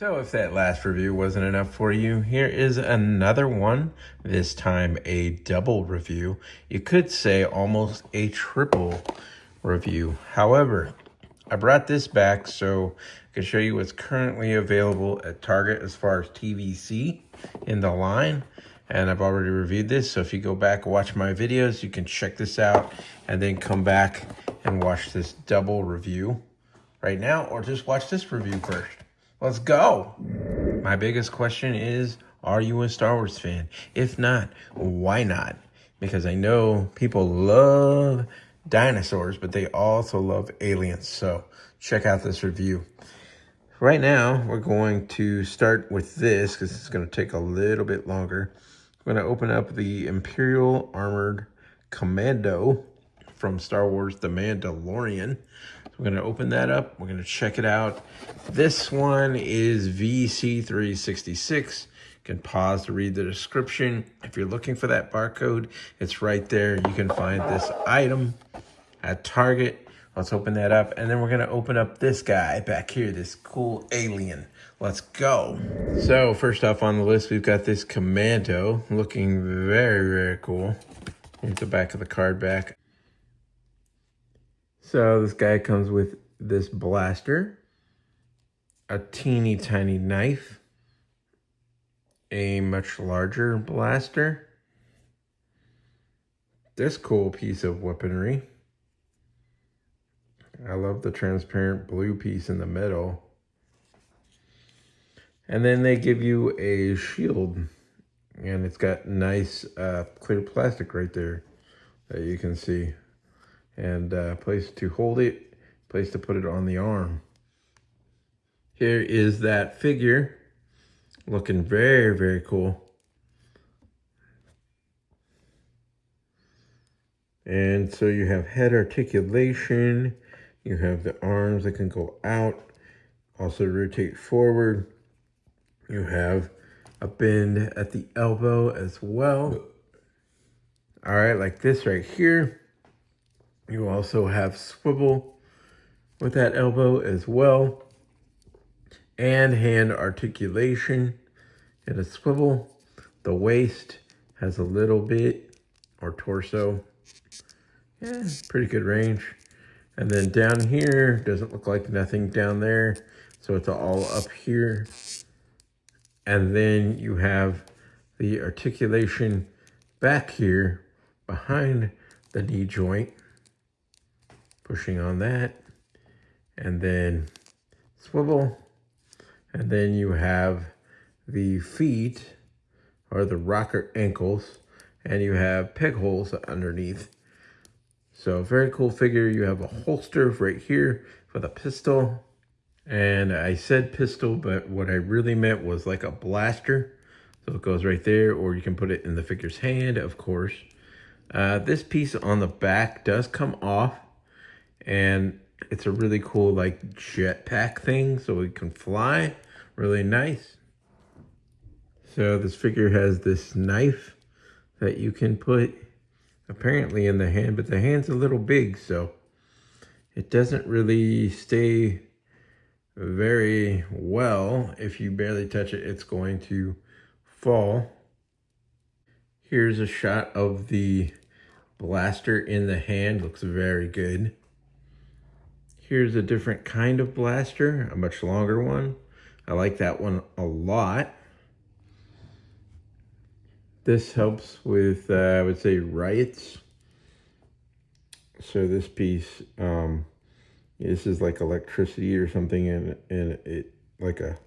So if that last review wasn't enough for you, here is another one, this time a double review. You could say almost a triple review. However, I brought this back so I can show you what's currently available at Target as far as TVC in the line. And I've already reviewed this, so if you go back and watch my videos, you can check this out and then come back and watch this double review right now, or just watch this review first. Let's go. My biggest question is, are you a Star Wars fan? If not, why not? Because I know people love dinosaurs, but they also love aliens. So check out this review. Right now, we're going to start with this because it's going to take a little bit longer. We're going to open up the Imperial Armored Commando from Star Wars The Mandalorian. We're going to open that up. We're going to check it out. This one is VC366. You can pause to read the description. If you're looking for that barcode, it's right there. You can find this item at Target. Let's open that up. And then we're going to open up this guy back here, this cool alien. Let's go. So first off on the list, we've got this Commando looking very, very cool. Here's the back of the card back. So this guy comes with this blaster, a teeny tiny knife, a much larger blaster, this cool piece of weaponry. I love the transparent blue piece in the middle. And then they give you a shield, and it's got nice clear plastic right there that you can see. And place to hold it, place to put it on the arm. Here is that figure, looking very, very cool. And so you have head articulation, you have the arms that can go out, also rotate forward. You have a bend at the elbow as well. All right, like this right here. You also have swivel with that elbow as well, and hand articulation and a swivel. The waist has a little bit, or torso. Yeah, pretty good range. And then down here, doesn't look like nothing down there, so it's all up here. And then you have the articulation back here behind the knee joint. Pushing on that, and then swivel, and then you have the feet, or the rocker ankles, and you have peg holes underneath. So very cool figure. You have a holster right here for the pistol, and I said pistol, but what I really meant was like a blaster. So it goes right there, or you can put it in the figure's hand, of course. This piece on the back does come off, and it's a really cool like jetpack thing, so it can fly. Really nice. So this figure has this knife that you can put apparently in the hand, but the hand's a little big, so it doesn't really stay very well. If you barely touch it, it's going to fall. Here's a shot of the blaster in the hand. Looks very good. Here's a different kind of blaster, a much longer one. I like that one a lot. This helps with, I would say, riots. So this piece, this is like electricity or something, and it like a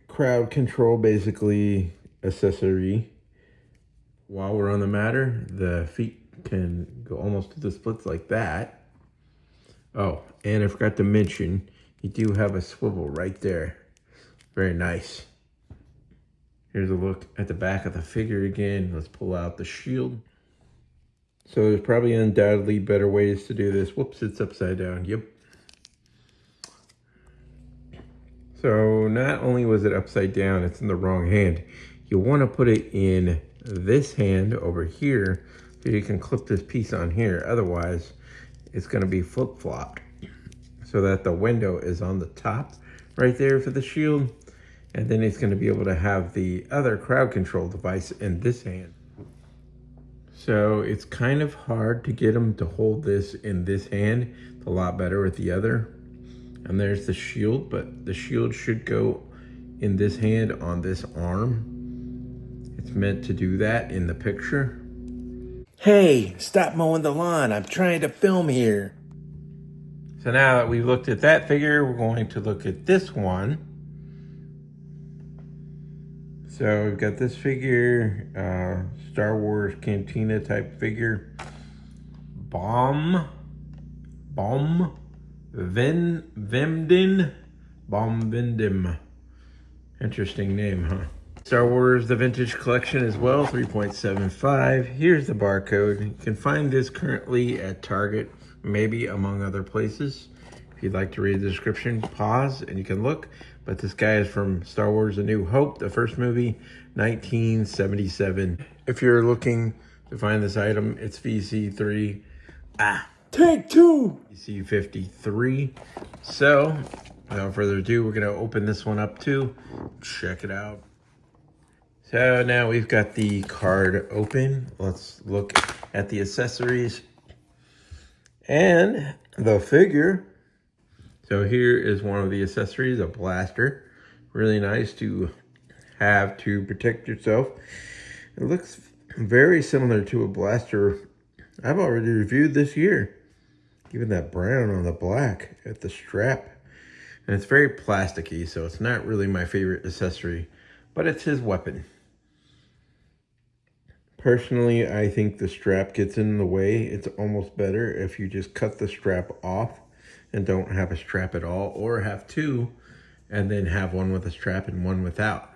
crowd control, basically, accessory. While we're on the matter, the feet can go almost to the splits like that. Oh, and I forgot to mention, you do have a swivel right there. Very nice. Here's a look at the back of the figure again. Let's pull out the shield. So there's probably undoubtedly better ways to do this. Whoops, it's upside down. Yep. So not only was it upside down, it's in the wrong hand. You want to put it in this hand over here so you can clip this piece on here. Otherwise, it's going to be flip-flopped so that the window is on the top right there for the shield. And then he's going to be able to have the other crowd control device in this hand. So it's kind of hard to get him to hold this in this hand. It's a lot better with the other. And there's the shield, but the shield should go in this hand on this arm. It's meant to do that in the picture. Hey, stop mowing the lawn. I'm trying to film here. So now that we've looked at that figure, we're going to look at this one. So we've got this figure, Star Wars Cantina type figure. Bomb Vimdim. Interesting name, huh? Star Wars The Vintage Collection as well, 3.75. Here's the barcode. You can find this currently at Target, maybe among other places. If you'd like to read the description, pause and you can look. But this guy is from Star Wars A New Hope, the first movie, 1977. If you're looking to find this item, it's VC3. Take two. VC53. So, without further ado, we're going to open this one up too. Check it out. So now we've got the card open. Let's look at the accessories and the figure. So here is one of the accessories, a blaster. Really nice to have to protect yourself. It looks very similar to a blaster I've already reviewed this year. Even that brown on the black at the strap. And it's very plasticky, so it's not really my favorite accessory, but it's his weapon. Personally, I think the strap gets in the way. It's almost better if you just cut the strap off and don't have a strap at all, or have two and then have one with a strap and one without.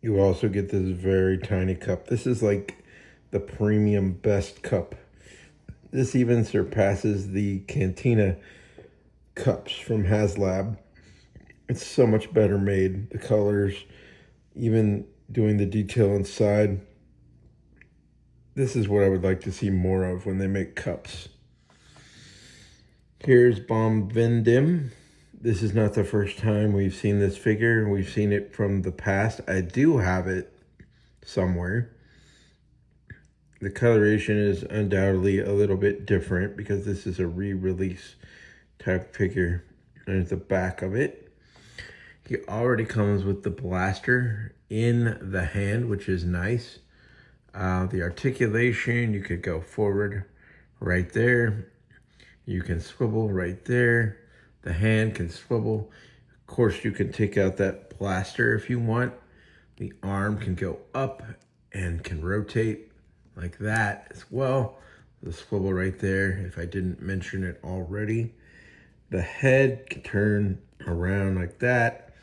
You also get this very tiny cup. This is like the premium best cup. This even surpasses the Cantina cups from HasLab. It's so much better made. The colors, even doing the detail inside. This is what I would like to see more of when they make cups. Here's Bomb Vendim. This is not the first time we've seen this figure. We've seen it from the past. I do have it somewhere. The coloration is undoubtedly a little bit different because this is a re-release type figure. There's the back of it. He already comes with the blaster in the hand, which is nice. The articulation, you could go forward right there. You can swivel right there. The hand can swivel. Of course, you can take out that blaster if you want. The arm can go up and can rotate like that as well. The swivel right there, if I didn't mention it already. The head can turn around like that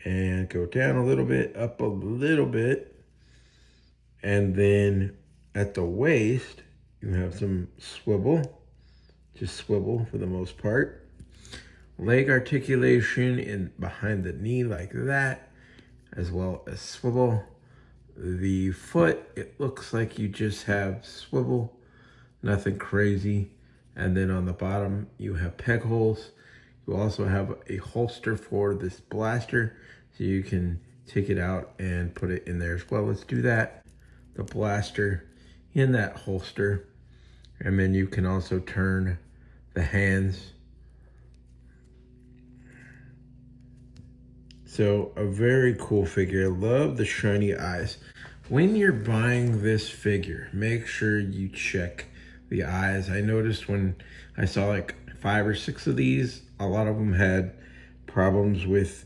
and go down a little bit, up a little bit. And then at the waist, you have some swivel, just swivel for the most part. Leg articulation in behind the knee like that, as well as swivel. The foot, it looks like you just have swivel, nothing crazy. And then on the bottom, you have peg holes. You also have a holster for this blaster, so you can take it out and put it in there as well. Let's do that. The blaster in that holster, and then you can also turn the hands. So a very cool figure. I love the shiny eyes. When you're buying this figure, make sure you check the eyes. I noticed when I saw like 5 or 6 of these, a lot of them had problems with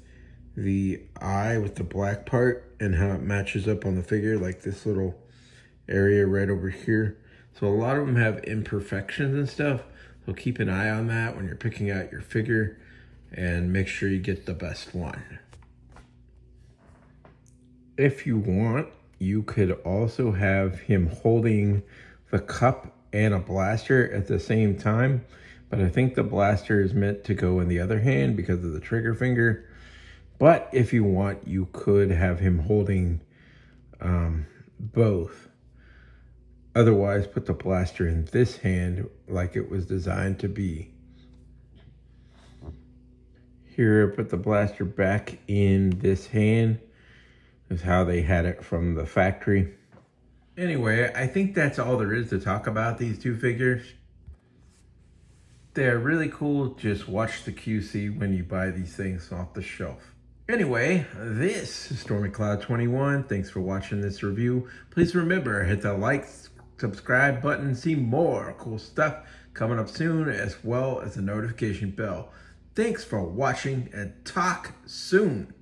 the eye, with the black part and how it matches up on the figure, like this little area right over here. So a lot of them have imperfections and stuff. So keep an eye on that when you're picking out your figure and make sure you get the best one. If you want, you could also have him holding the cup and a blaster at the same time. But I think the blaster is meant to go in the other hand because of the trigger finger. But if you want, you could have him holding both. Otherwise, put the blaster in this hand like it was designed to be. Here I put the blaster back in this hand. Is how they had it from the factory. Anyway, I think that's all there is to talk about these two figures. They're really cool. Just watch the QC when you buy these things off the shelf. Anyway, this is Stormy Cloud 21. Thanks for watching this review. Please remember, hit the like, subscribe button, see more cool stuff coming up soon, as well as the notification bell. Thanks for watching and talk soon.